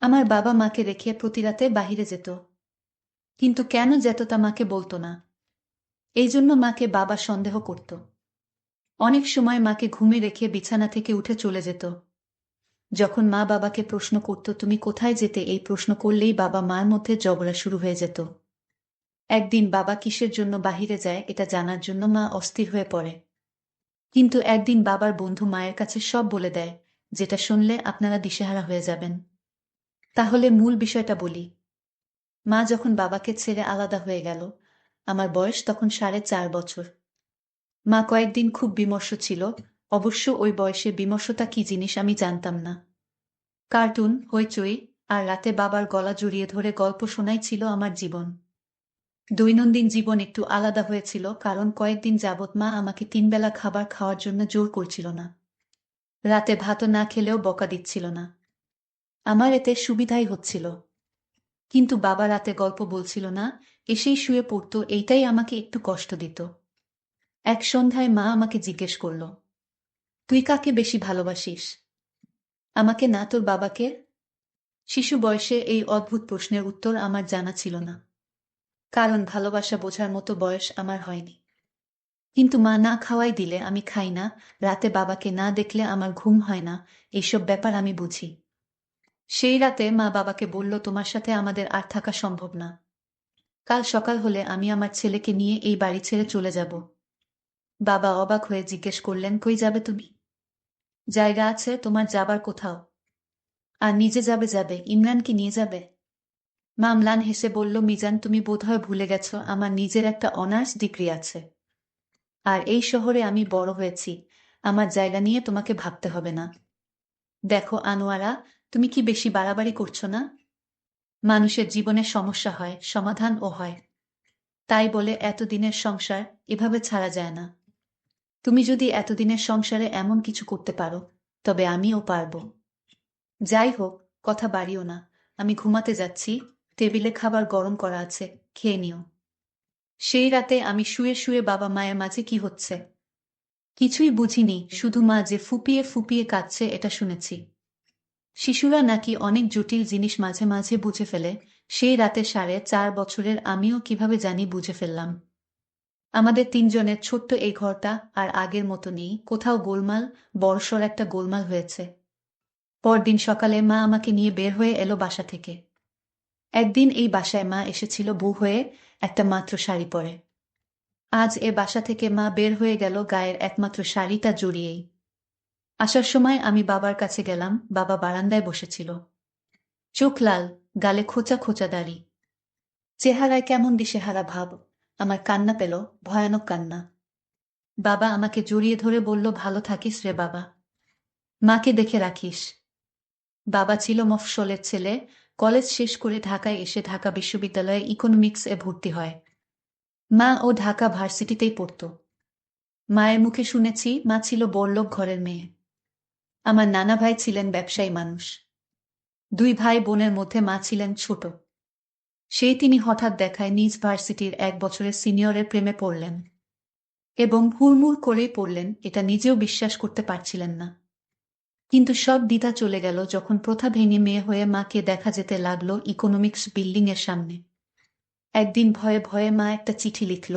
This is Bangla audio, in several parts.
আমার বাবা মাকে রেখে প্রতি রাতে বাহিরে যেত, কিন্তু কেন যেত তা মাকে বলতো না। এই জন্য মাকে বাবা সন্দেহ করত। অনেক সময় মাকে ঘুমে রেখে বিছানা থেকে উঠে চলে যেত। যখন মা বাবাকে প্রশ্ন করত তুমি কোথায় যেতে, এই প্রশ্ন করলেই বাবা মার মধ্যে ঝগড়া শুরু হয়ে যেত। একদিন বাবা কিসের জন্য বাহিরে যায় এটা জানার জন্য মা অস্থির হয়ে পড়ে। কিন্তু একদিন বাবার বন্ধু মায়ের কাছে সব বলে দেয়, যেটা শুনলে আপনারা দিশেহারা হয়ে যাবেন। তাহলে মূল বিষয়টা বলি। মা যখন বাবাকে ছেড়ে আলাদা হয়ে গেল, আমার বয়স তখন 4.5 বছর। মা কয়েকদিন খুব বিমর্ষ ছিল। অবশ্য ওই বয়সে বিমর্ষতা কি জিনিস আমি জানতাম না। কার্টুন, হইচই আর রাতে বাবার গলা জড়িয়ে ধরে গল্প শোনাই ছিল আমার জীবন। দৈনন্দিন জীবন একটু আলাদা হয়েছিল, কারণ কয়েকদিন যাবৎ মা আমাকে 3 বেলা খাবার খাওয়ার জন্য জোর করছিল না। রাতে ভাতও না খেলেও বকা দিচ্ছিল না। আমার এতে সুবিধাই হচ্ছিল। কিন্তু বাবা রাতে গল্প বলছিল না, এসেই শুয়ে পড়তো, এইটাই আমাকে একটু কষ্ট দিত। এক সন্ধ্যায় মা আমাকে জিজ্ঞেস করল, তুই কাকে বেশি ভালোবাসিস, আমাকে না তোর বাবাকে? শিশু বয়সে এই অদ্ভুত প্রশ্নের উত্তর আমার জানা ছিল না, কারণ ভালোবাসা বোঝার মতো বয়স আমার হয়নি। কিন্তু মা না খাওয়াই দিলে আমি খাই না, রাতে বাবাকে না দেখলে আমার ঘুম হয় না, এইসব ব্যাপার আমি বুঝি। সেই রাতে মা বাবাকে বলল, তোমার সাথে আমাদের আর থাকা সম্ভব না। কাল সকাল হলে আমি আমার ছেলেকে নিয়ে এই বাড়ি ছেড়ে চলে যাব। বাবা অবাক হয়ে জিজ্ঞেস করলেন, কই যাবে তুমি? জায়গা আছে তোমার যাবার কোথাও? আর নিজে যাবে? যাবে, ইমরান কি নিয়ে যাবে? মা ম্লান হেসে বলল, মিজান, তুমি বোধহয় ভুলে গেছো আমার নিজের একটা অনার্স ডিগ্রি আছে। আর এই শহরে আমি বড় হয়েছি, আমার জায়গা নিয়ে তোমাকে ভাবতে হবে না। দেখো আনোয়ারা, তুমি কি বেশি বাড়াবাড়ি করছো না? মানুষের জীবনে সমস্যা হয়, সমাধানও হয়। তাই বলে এতদিনের সংসার এভাবে ছাড়া যায় না। তুমি যদি এতদিনের সংসারে এমন কিছু করতে পারো, তবে আমিও পারবো। যাই হোক, কথা বাড়িও না, আমি ঘুমাতে যাচ্ছি। টেবিলে খাবার গরম করা আছে, খেয়ে নিও। সেই রাতে আমি শুয়ে শুয়ে বাবা মায়ের মাঝে কি হচ্ছে কিছুই বুঝিনি, শুধু মা যে ফুপিয়ে ফুপিয়ে কাঁদছে এটা শুনেছি। শিশুরা নাকি অনেক জটিল জিনিস মাঝে মাঝে বুঝে ফেলে, সেই রাতে 4.5 বছরের আমিও কিভাবে জানি বুঝে ফেললাম। আমাদের তিনজনের ছোট্ট এই ঘরটা আর আগের মতো নেই, কোথাও গোলমাল, বড়সড় একটা গোলমাল হয়েছে। পরদিন সকালে মা আমাকে নিয়ে বের হয়ে এলো বাসা থেকে। একদিন এই বাসায় মা এসেছিল বউ হয়ে, একটা মাত্র শাড়ি পরে। আজ এ বাসা থেকে মা বের হয়ে গেল গায়ের একমাত্র শাড়িটা জড়িয়েই। আসার সময় আমি বাবার কাছে গেলাম, বাবা বারান্দায় বসেছিল। চোখ লাল, গালে খোঁচা খোঁচা দাড়ি, চেহারায় কেমন দিশেহারা ভাব। আমার কান্না পেল, ভয়ানক কান্না। বাবা আমাকে জড়িয়ে ধরে বলল, ভালো থাকিস রে বাবা, মাকে দেখে রাখিস। বাবা ছিল মফস্বলের ছেলে, কলেজ শেষ করে ঢাকায় এসে ঢাকা বিশ্ববিদ্যালয়ে ইকোনমিক্স এ ভর্তি হয়। মা ও ঢাকা ভার্সিটিতেই পড়ত। মায়ের মুখে শুনেছি মা ছিল বড়লোক ঘরের মেয়ে। আমার নানা ভাই ছিলেন ব্যবসায়ী মানুষ। দুই ভাই বোনের মধ্যে মা ছিলেন ছোট। সেই তিনি হঠাৎ দেখায় নিজ ভার্সিটির 1 বছরের সিনিয়রের প্রেমে পড়লেন। এবং হুড়মুড় করেই পড়লেন, এটা নিজেও বিশ্বাস করতে পারছিলেন না। কিন্তু সব দ্বিধা চলে গেল যখন প্রথা ভেঙে মেয়ে হয়ে মাকে দেখা যেতে লাগলো ইকোনমিক্স বিল্ডিং এর সামনে। একদিন ভয়ে ভয়ে মা একটা চিঠি লিখল,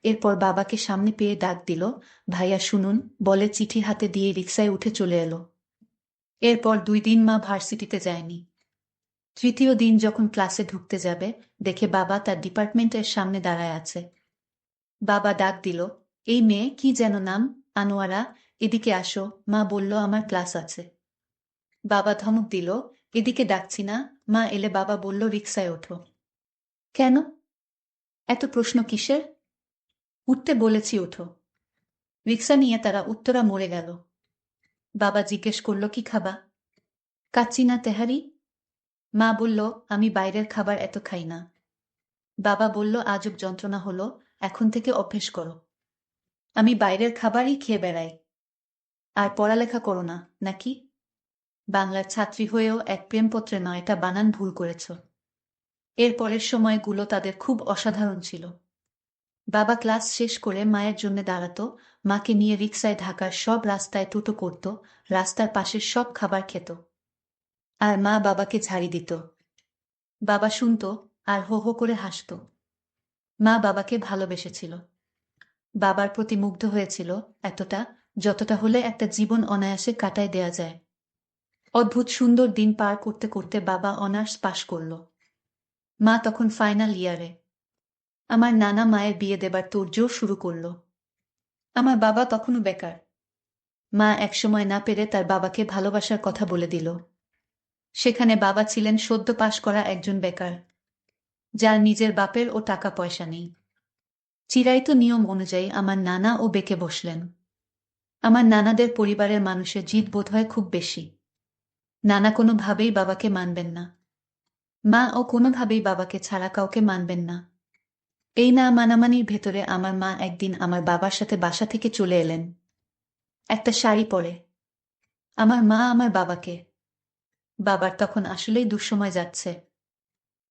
এরপর বাবাকে সামনে পেয়ে ডাক দিল, ভাইয়া শুনুন, বলে চিঠি হাতে দিয়ে রিকশায় উঠে চলে এলো। এরপর 2 দিন মা ভার্সিটিতে যায়নি। তৃতীয় দিন যখন ক্লাসে ঢুকতে যাবে, দেখে বাবা তার ডিপার্টমেন্টের সামনে দাঁড়ায় আছে। বাবা ডাক দিল, এই মেয়ে, কি যেন নাম, আনোয়ারা, এদিকে আসো। মা বলল, আমার ক্লাস আছে। বাবা ধমক দিল, এদিকে ডাকছি না। মা এলে বাবা বলল, রিকশায় ওঠো। কেন? এত প্রশ্ন কিসের? উঠতে বলেছি, ওঠো। রিকশা নিয়ে তারা উত্তরা মোড়ে গেল। বাবা জিজ্ঞেস করল, কি খাবা? কাচ্চি না তেহারি? মা বলল, আমি বাইরের খাবার এত খাই না। বাবা বলল, আজব যন্ত্রণা হলো, এখন থেকে অভ্যেস করো। আমি বাইরের খাবারই খেয়ে বেড়াই। আর পড়ালেখা করো না নাকি? বাংলার ছাত্রী হয়েও এক প্রেমপত্রে 9টা বানান ভুল করেছ। এর পরের সময়গুলো তাদের খুব অসাধারণ ছিল। বাবা ক্লাস শেষ করে মায়ের জন্য দাঁড়াতো, মাকে নিয়ে রিকশায় ঢাকার সব রাস্তায় টোটো করত, রাস্তার পাশের সব খাবার খেত। আর মা বাবাকে ঝাড়ি দিত। বাবা শুনত আর হো হো করে হাসত। মা বাবাকে ভালোবেসেছিল, বাবার প্রতি মুগ্ধ হয়েছিল এতটা, যতটা হলে একটা জীবন অনায়াসে কাটায় দেয়া যায়। অদ্ভুত সুন্দর দিন পার করতে করতে বাবা অনার্স পাশ করল। মা তখন ফাইনাল ইয়ারে। আমার নানা মায়ের বিয়ে দেবার তোড়জোড় শুরু করল। আমার বাবা তখনও বেকার। মা একসময় না পেরে তার বাবাকে ভালোবাসার কথা বলে দিল। সেখানে বাবা ছিলেন সদ্য পাশ করা একজন বেকার, যার নিজের বাপের ও টাকা পয়সা নেই। চিরায়ত নিয়ম অনুযায়ী আমার নানা ও বেঁকে বসলেন। আমার নানাদের পরিবারের মানুষের জিদ বোধহয় খুব বেশি। নানা কোনোভাবেই বাবাকে মানবেন না, মা ও কোনোভাবেই বাবাকে ছাড়া কাউকে মানবেন না। এই না মানামানির ভেতরে আমার মা একদিন আমার বাবার সাথে বাসা থেকে চলে এলেন, একটা শাড়ি পরে। আমার মা আমার বাবাকে, বাবার তখন আসলেই দুঃসময় যাচ্ছে।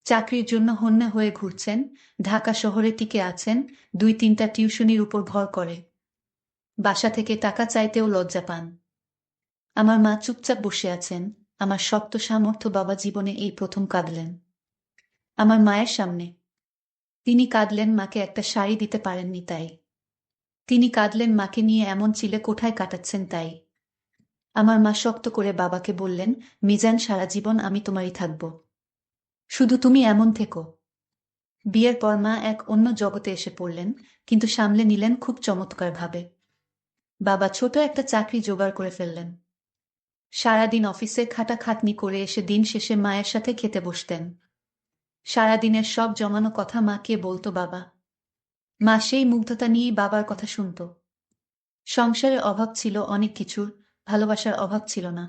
চাকরির জন্য হন্যে হয়ে ঘুরছেন, ঢাকা শহরে টিকে আছেন, 2-3টা টিউশনির উপর ভর করে। বাসা থেকে টাকা চাইতেও লজ্জা পান। আমার মা চুপচাপ বসে আছেন। আমার শক্ত সামর্থ্য বাবা জীবনে এই প্রথম কাঁদলেন আমার মায়ের সামনে। তিনি কাঁদলেন মাকে একটা শাড়ি দিতে পারেননি তাই। তিনি কাঁদলেন মাকে নিয়ে এমন চিলে কোঠায় কাটাচ্ছেন তাই। আমার মা শক্ত করে বাবাকে বললেন, মিজান, সারা জীবন আমি তোমারই থাকব, শুধু তুমি এমন থেকো। বিয়ের পর মা এক অন্য জগতে এসে পড়লেন, কিন্তু সামলে নিলেন খুব চমৎকারভাবে। বাবা ছোট একটা চাকরি জোগাড় করে ফেললেন। সারাদিন অফিসে খাটাখাটনি করে এসে দিন শেষে মায়ের সাথে খেতে বসতেন। সারাদিনের সব জমানো কথা মাকে বলতো বাবা। মা সেই মুগ্ধতা নিয়েই বাবার কথা শুনত। সংসারের অভাব ছিল অনেক কিছুর, ভালোবাসার অভাব ছিল না।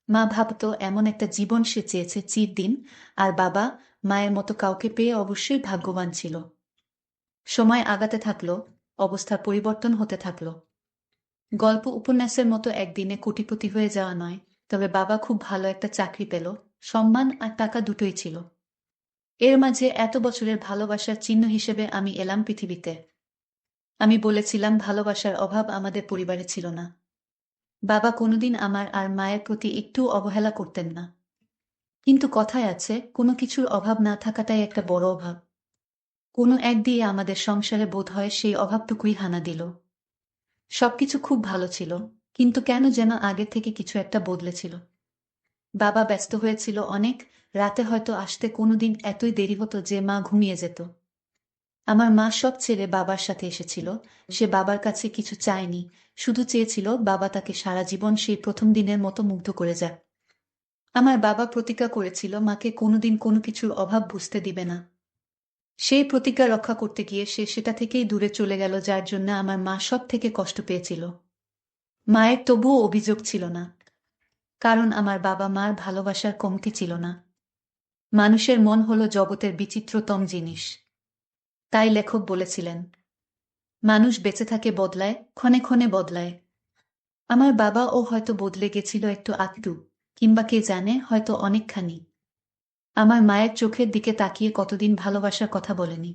মা ভাবত এমন একটা জীবন সে চেয়েছে চিরদিন, আর বাবা মায়ের মতো কাউকে পেয়ে অবশ্যই ভাগ্যবান ছিল। সময় আগাতে থাকলো, অবস্থার পরিবর্তন হতে থাকলো। গল্প উপন্যাসের মতো একদিনে কোটিপতি হয়ে যাওয়া নয়, তবে বাবা খুব ভালো একটা চাকরি পেল, সম্মান আর টাকা দুটোই ছিল। এর মাঝে এত বছরের ভালোবাসার চিহ্ন হিসেবে আমি এলাম পৃথিবীতে। আমি বলেছিলাম ভালোবাসার অভাব আমাদের পরিবারে ছিল না। বাবা কোনোদিন আমার আর মায়ের প্রতি একটু অবহেলা করতেন না। কিন্তু কথায় আছে, কোনো কিছুর অভাব না থাকাটাই একটা বড় অভাব। কোনো এক দিয়ে আমাদের সংসারে বোধ হয় সেই অভাবটুকুই হানা দিল। সবকিছু খুব ভালো ছিল, কিন্তু কেন যেন আগে থেকে কিছু একটা বদলেছিল। বাবা ব্যস্ত হয়েছিল অনেক, রাতে হয়তো আসতে কোনোদিন এতই দেরি হতো যে মা ঘুমিয়ে যেত। আমার মা সব ছেড়ে বাবার সাথে এসেছিল। সে বাবার কাছে কিছু চায়নি, শুধু চেয়েছিল বাবা তাকে সারা জীবন সেই প্রথম দিনের মতো মুগ্ধ করে যাক। আমার বাবা প্রতিজ্ঞা করেছিল মাকে কোনোদিন কোনো কিছুর অভাব বুঝতে দিবে না। সেই প্রতিজ্ঞা রক্ষা করতে গিয়ে সে সেটা থেকেই দূরে চলে গেল, যার জন্য আমার মা সব থেকে কষ্ট পেয়েছিল। মায়ের তবুও অভিযোগ ছিল না, কারণ আমার বাবা মার ভালোবাসার কমতি ছিল না। মানুষের মন হলো জগতের বিচিত্রতম জিনিস। তাই লেখক বলেছিলেন, মানুষ বেঁচে থাকে বদলায়, ক্ষণে ক্ষণে বদলায়। আমার বাবাও হয়তো বদলে গেছিল একটু আধটু, কিংবা কে জানে, হয়তো অনেকখানি। আমার মায়ের চোখের দিকে তাকিয়ে কতদিন ভালোবাসার কথা বলেনি,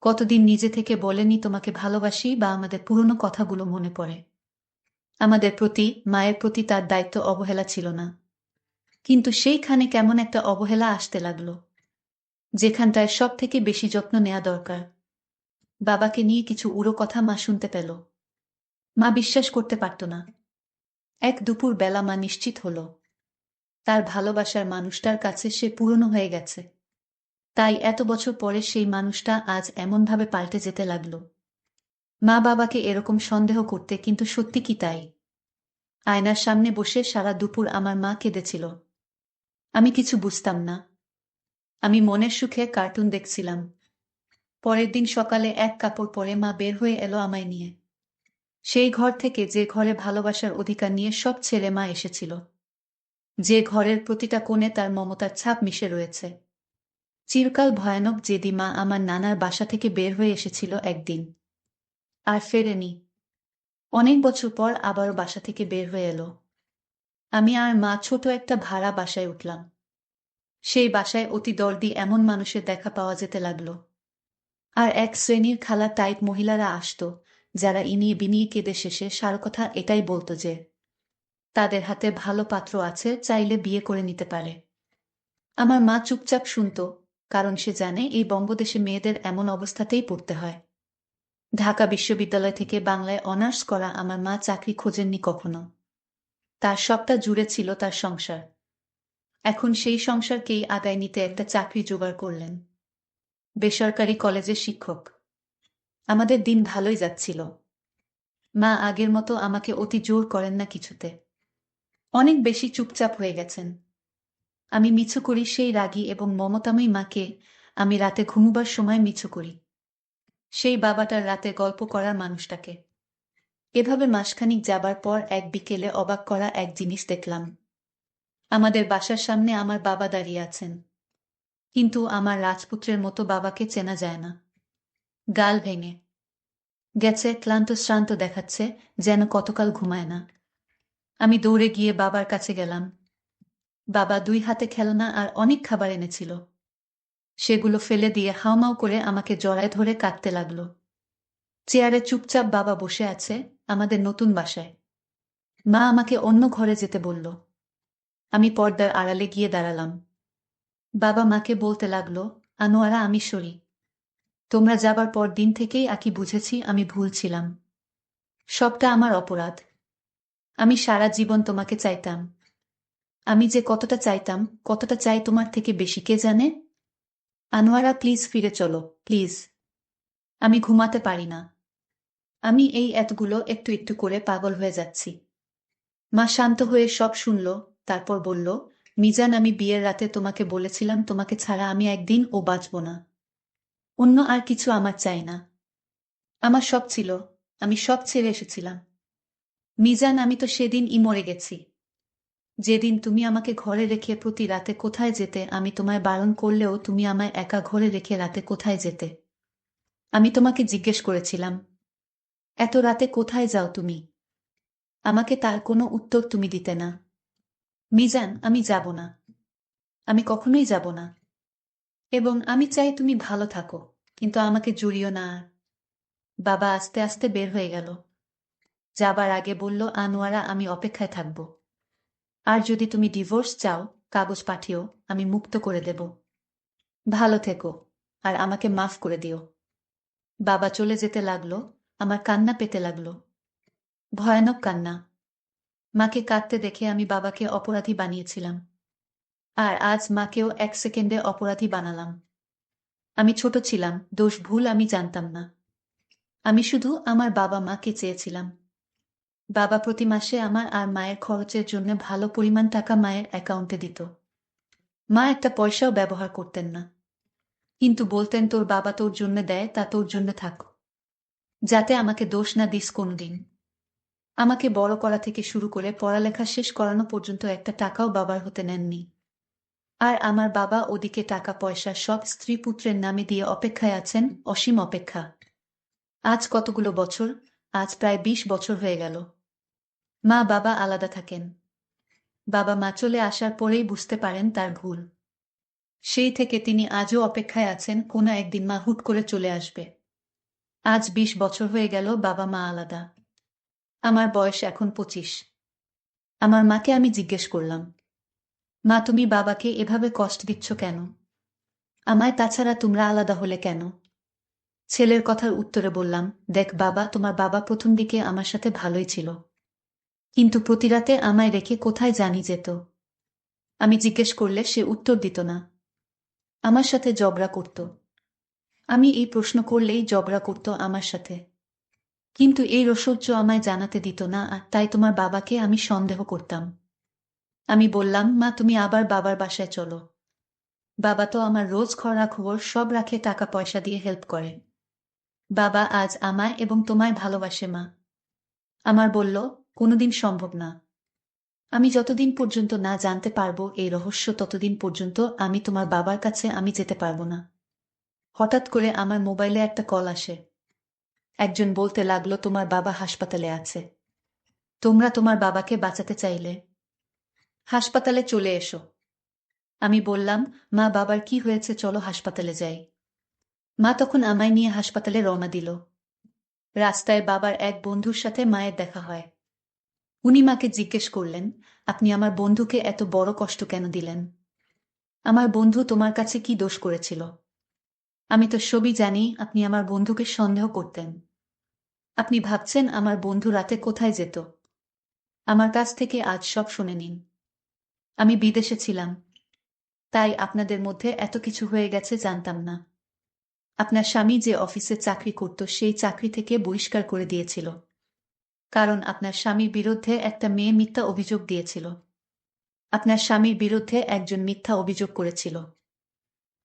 কতদিন নিজে থেকে বলেনি তোমাকে ভালোবাসি, বা আমাদের পুরনো কথাগুলো মনে পড়ে। আমাদের প্রতি, মায়ের প্রতি তার দায়িত্ব অবহেলা ছিল না। কিন্তু সেইখানে কেমন একটা অবহেলা আসতে লাগলো, যেখানটায় সব থেকে বেশি যত্ন নেওয়া দরকার। বাবাকে নিয়ে কিছু উড়ো কথা মা শুনতে পেল। মা বিশ্বাস করতে পারত না। এক দুপুর বেলা মা নিশ্চিত হল, তার ভালোবাসার মানুষটার কাছে সে পুরনো হয়ে গেছে। তাই এত বছর পরে সেই মানুষটা আজ এমনভাবে পাল্টে যেতে লাগলো। মা বাবাকে এরকম সন্দেহ করতে, কিন্তু সত্যি কি তাই? আয়নার সামনে বসে সারা দুপুর আমার মা কেঁদেছিল। আমি কিছু বুঝতাম না। আমি মনের সুখে কার্টুন দেখছিলাম। পরের দিন সকালে এক কাপড় পরে মা বের হয়ে এলো আমায় নিয়ে। সেই ঘর থেকে, যে ঘরে ভালোবাসার অধিকার নিয়ে সব ছেলে মা এসেছিল, যে ঘরের প্রতিটা কোণে তার মমতার ছাপ মিশে রয়েছে। চিরকাল ভয়ানক জেদি মা আমার নানার বাসা থেকে বের হয়ে এসেছিল একদিন, আর ফেরেনি। অনেক বছর পর আবারও বাসা থেকে বের হয়ে এলো। আমি আর মা ছোট একটা ভাড়া বাসায় উঠলাম। সেই বাসায় অতি দর্দি এমন মানুষের দেখা পাওয়া যেতে লাগলো। আর এক শ্রেণীর খালা টাইপ মহিলারা আসতো, যারা ইনিয়ে বিনিয়ে কেঁদে শেষে সার কথা এটাই বলতো যে তাদের হাতে ভালো পাত্র আছে, চাইলে বিয়ে করে নিতে পারে। আমার মা চুপচাপ শুনত, কারণ সে জানে এই বঙ্গদেশে মেয়েদের এমন অবস্থাতেই পড়তে হয়। ঢাকা বিশ্ববিদ্যালয় থেকে বাংলায় অনার্স করা আমার মা চাকরি খোঁজেননি কখনো। তার সবটা জুড়ে ছিল তার সংসার। এখন সেই সংসারকেই আগায় নিতে একটা চাকরি জোগাড় করলেন, বেসরকারি কলেজের শিক্ষক। আমাদের দিন ভালোই যাচ্ছিল। মা আগের মতো আমাকে অতি জোর করেন না কিছুতে। অনেক বেশি চুপচাপ হয়ে গেছেন। আমি মিছু করি সেই রাগী এবং মমতাময়ী মাকে। আমি রাতে ঘুমুবার সময় মিছু করি সেই বাবাটার রাতে গল্প করার মানুষটাকে। এভাবে মাসখানিক যাবার পর এক বিকেলে অবাক করা এক জিনিস দেখলাম। আমাদের বাসার সামনে আমার বাবা দাঁড়িয়ে আছেন, কিন্তু আমার রাজপুত্রের মতো বাবাকে চেনা যায় না। গাল ভেঙে গেছে, ক্লান্ত শ্রান্ত দেখাচ্ছে, যেন কতকাল ঘুমায় না। আমি দৌড়ে গিয়ে বাবার কাছে গেলাম। বাবা 2 হাতে খেলনা আর অনেক খাবার এনেছিল। সেগুলো ফেলে দিয়ে হাউমাউ করে আমাকে জড়ায় ধরে কাঁদতে লাগল। চেয়ারে চুপচাপ বাবা বসে আছে, আমাদের নতুন বাসায়। মা আমাকে অন্য ঘরে যেতে বলল। আমি পর্দার আড়ালে গিয়ে দাঁড়ালাম। বাবা মাকে বলতে লাগলো, আনোয়ারা, আমি সরি। তোমরা যাবার পর দিন থেকেই আকি বুঝেছি আমি ভুল ছিলাম। সবটা আমার অপরাধ। আমি সারা জীবন তোমাকে চাইতাম। আমি যে কতটা চাইতাম, কতটা চাই তোমার থেকে বেশি কে জানে। আনোয়ারা, প্লিজ ফিরে চলো, প্লিজ। আমি ঘুমাতে পারি না। আমি এই এতগুলো একটু একটু করে পাগল হয়ে যাচ্ছি। মা শান্ত হয়ে সব শুনল, তারপর বলল, মিজান, আমি বিয়ের রাতে তোমাকে বলেছিলাম তোমাকে ছাড়া আমি একদিন ও বাঁচব না। অন্য আর কিছু আমার চাই না। আমার সব ছিল, আমি সব ছেড়ে এসেছিলাম। মিজান, আমি তো সেদিনই মরে গেছি। যেদিন তুমি আমাকে ঘরে রেখে প্রতি রাতে কোথায় যেতে, আমি তোমায় বারণ করলেও তুমি আমায় একা ঘরে রেখে রাতে কোথায় যেতে। আমি তোমাকে জিজ্ঞেস করেছিলাম, এত রাতে কোথায় যাও তুমি? আমাকে তার কোনো উত্তর তুমি দিতে না। মিজান, আমি যাব না। আমি কখনোই যাব না। এবং আমি চাই তুমি ভালো থাকো, কিন্তু আমাকে জড়িও না আর। বাবা আস্তে আস্তে বের হয়ে গেল। যাবার আগে বলল, আনোয়ারা, আমি অপেক্ষায় থাকব। আর যদি তুমি ডিভোর্স চাও, কাগজ পাঠিও, আমি মুক্ত করে দেব। ভালো থেকো, আর আমাকে মাফ করে দিও। বাবা চলে যেতে লাগলো। আমার কান্না পেতে লাগলো, ভয়ানক কান্না। মাকে কাঁদতে দেখে আমি বাবাকে অপরাধী বানিয়েছিলাম, আর আজ মাকেও 1 সেকেন্ডে অপরাধী বানালাম। আমি ছোট ছিলাম, দোষ ভুল আমি জানতাম না। আমি শুধু আমার বাবা মাকে চেয়েছিলাম। বাবা প্রতি মাসে আমার আর মায়ের খরচের জন্য ভালো পরিমাণ টাকা মায়ের অ্যাকাউন্টে দিত। মা একটা পয়সাও ব্যবহার করতেন না, কিন্তু বলতেন, তোর বাবা তোর জন্য দেয়, তা তোর জন্য থাক, যাতে আমাকে দোষ না দিস কোনদিন। আমাকে বড় করা থেকে শুরু করে পড়ালেখা শেষ করানো পর্যন্ত একটা টাকাও বাবার হতে নেননি। আর আমার বাবা ওদিকে টাকা পয়সা সব স্ত্রী পুত্রের নামে দিয়ে অপেক্ষায় আছেন, অসীম অপেক্ষা। আজ কতগুলো বছর, আজ প্রায় 20 বছর হয়ে গেল। মা বাবা আলাদা থাকেন। বাবা মা চলে আসার পরেই বুঝতে পারেন তার ভুল। সেই থেকে তিনি আজও অপেক্ষায় আছেন, কোনো একদিন মা হুট করে চলে আসবে। আজ 20 বছর হয়ে গেল বাবা মা আলাদা। আমার বয়স এখন 25। আমার মাকে আমি জিজ্ঞেস করলাম, মা, তুমি বাবাকে এভাবে কষ্ট দিচ্ছ কেন? আমায় তাছাড়া তোমরা আলাদা হলে কেন? ছেলের কথার উত্তরে বললাম, দেখ বাবা, তোমার বাবা প্রথম দিকে আমার সাথে ভালোই ছিল, কিন্তু প্রতি রাতে আমায় রেখে কোথায় জানি যেত। আমি জিজ্ঞেস করলে সে উত্তর দিত না। আমার সাথে ঝগড়া করত। আমি এই প্রশ্ন করলেই ঝগড়া করত আমার সাথে। কিন্তু এই রসহ্য আমায় জানাতে দিত না, আর তাই তোমার বাবাকে আমি সন্দেহ করতাম। আমি বললাম, মা, তুমি আবার বাবার বাসায় চলো। বাবা তো আমার রোজ খবর সব রাখে, টাকা পয়সা দিয়ে হেল্প করে। বাবা আজ আমায় এবং তোমায় ভালোবাসে মা। আমার বলল, কোনোদিন সম্ভব না। আমি যতদিন পর্যন্ত না জানতে পারবো এই রহস্য, ততদিন পর্যন্ত আমি তোমার বাবার কাছে আমি যেতে পারবো না। হঠাৎ করে আমার মোবাইলে একটা কল আসে। একজন বলতে লাগলো, তোমার বাবা হাসপাতালে আছে। তোমরা তোমার বাবাকে বাঁচাতে চাইলে হাসপাতালে চলে এসো। আমি বললাম, মা, বাবার কি হয়েছে, চলো হাসপাতালে যাই। মা তখন আমায় নিয়ে হাসপাতালে রওনা দিল। রাস্তায় বাবার এক বন্ধুর সাথে মায়ের দেখা হয়। উনি মাকে জিজ্ঞেস করলেন, আপনি আমার বন্ধুকে এত বড় কষ্ট কেন দিলেন? আমার বন্ধু তোমার কাছে কি দোষ করেছিল? আমি তো সবই জানি। আপনি আমার বন্ধুকে সন্দেহ করতেন। আপনি ভাবছেন আমার বন্ধু রাতে কোথায় যেত। আমার কাছ থেকে আজ সব শুনে নিন। আমি বিদেশে ছিলাম, তাই আপনাদের মধ্যে এত কিছু হয়ে গেছে জানতাম না। আপনার স্বামী যে অফিসে চাকরি করত সেই চাকরি থেকে বহিষ্কার করে দিয়েছিল, কারণ আপনার স্বামীর বিরুদ্ধে একটা মেয়ে মিথ্যা অভিযোগ দিয়েছিল। আপনার স্বামীর বিরুদ্ধে একজন মিথ্যা অভিযোগ করেছিল।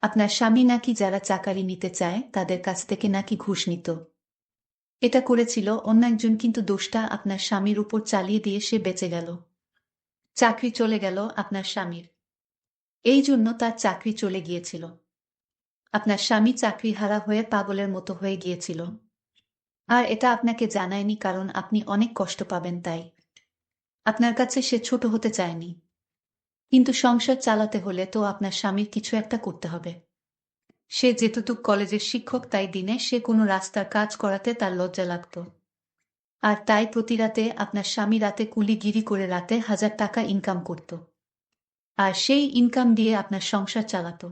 আপনার স্বামী নাকি যারা চাকরি নিতে চায় তাদের কাছ থেকে নাকি ঘুষ নিত। এটা করেছিল অন্য একজন, কিন্তু দোষটা আপনার স্বামীর উপর চালিয়ে দিয়ে সে বেঁচে গেল। চাকরি চলে গেল আপনার স্বামীর। এই জন্য তার চাকরি চলে গিয়েছিল। আপনার স্বামী চাকরিহারা হয়ে পাগলের মতো হয়ে গিয়েছিল। আর এটা আপনাকে জানায়নি, কারণ আপনি অনেক কষ্ট পাবেন তাই। আপনার কাছে সে ছোট হতে চায়নি। কিন্তু সংসার চালাতে হলে তো আপনার স্বামীর কিছু একটা করতে হবে। সে যেহেতু কলেজের শিক্ষক, তাই দিনে সে কোনো রাস্তার কাজ করাতে তার লজ্জা লাগত। আর তাই প্রতি রাতে আপনার স্বামী রাতে কুলিগিরি করে রাতে 1000 টাকা ইনকাম করত। আর সেই ইনকাম দিয়ে আপনার সংসার চালাতো।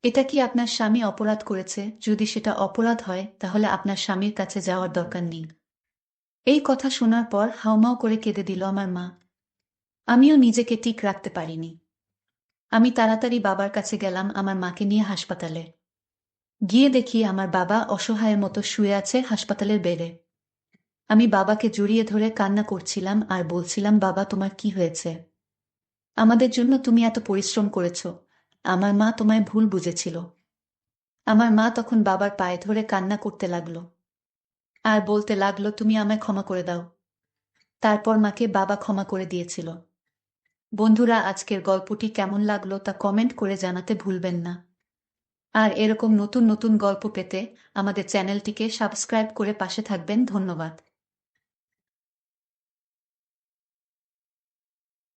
এটা কি আপনার স্বামী অপরাধ করেছে? যদি সেটা অপরাধ হয় তাহলে আপনার স্বামীর কাছে যাওয়ার দরকার নেই। এই কথা শোনার পর হাউমাউ করে কেঁদে দিল আমার মা। আমিও নিজেকে ঠিক রাখতে পারিনি। আমি তাড়াতাড়ি বাবার কাছে গেলাম আমার মাকে নিয়ে হাসপাতালে। গিয়ে দেখি আমার বাবা অসহায়ের মতো শুয়ে আছে হাসপাতালের বেডে। আমি বাবাকে জড়িয়ে ধরে কান্না করছিলাম আর বলছিলাম, বাবা তোমার কি হয়েছে? আমাদের জন্য তুমি এত পরিশ্রম করেছ। আমার মা তোমায় ভুল বুঝেছিল। আমার মা তখন বাবার পায়ে ধরে কান্না করতে লাগলো আর বলতে লাগলো, তুমি আমায় ক্ষমা করে দাও। তারপর মাকে বাবা ক্ষমা করে দিয়েছিল। বন্ধুরা, আজকের গল্পটি কেমন লাগলো তা কমেন্ট করে জানাতে ভুলবেন না। আর এরকম নতুন নতুন গল্প পেতে আমাদের চ্যানেলটিকে সাবস্ক্রাইব করে পাশে থাকবেন। ধন্যবাদ।